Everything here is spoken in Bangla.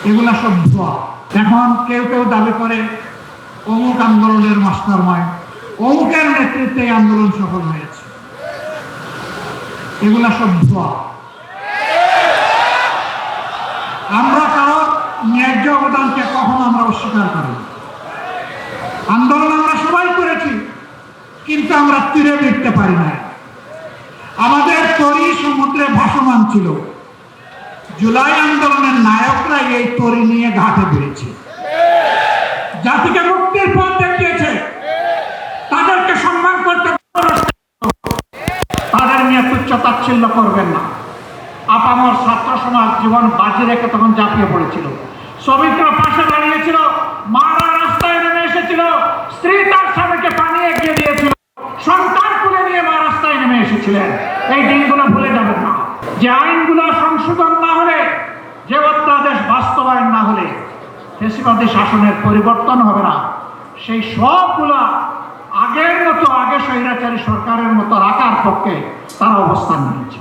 এগুলা সব ভুয়া। এখন কেউ কেউ দাবি করে অমুক আন্দোলনের মাস্টার মাইন্ড, অমুকের নেতৃত্বে আন্দোলন সফল হয়েছে। এগুলা সব ভুয়া। আমরা কারোর ন্যায্য অবদানকে কখনো আমরা অস্বীকার করি। আন্দোলন আমরা সবাই করেছি, কিন্তু আমরা তীরে দেখতে পারি না। আমাদের তরি সমুদ্রে ভাসমান ছিল। জুলাই আন্দোলনের নায়করা এই তরি নিয়ে ঘাটে বেড়েছে, জাতিকে মুক্তির পথ দেখিয়েছে। তাদেরকে সম্মান করতে, তাদের নিয়ে তুচ্ছ-তাচ্ছিল্য করবেন না। আপামর ছাত্র সমাজ জীবন বাজি রেখে তখন ঝাঁপিয়ে পড়েছিল। শ্রমিকরা পাশে দাঁড়িয়েছিল, মারা রাস্তায় নেমে এসেছিল, স্ত্রী তার স্বামীকে পানি এগিয়ে দিয়েছিল, সন্তান তুলে নিয়ে মা রাস্তায় নেমে এসেছিলেন। এই দিনগুলো ভুলে যাবেন না। যে আইনগুলো সংশোধন না হলে, যে অধ্যাদেশ বাস্তবায়ন না হলে ফ্যাসিবাদী শাসনের পরিবর্তন হবে না। সেই সবগুলা আগের মতো, আগে স্বৈরাচারী সরকারের মতো রাখার পক্ষে তারা অবস্থান নিয়েছে।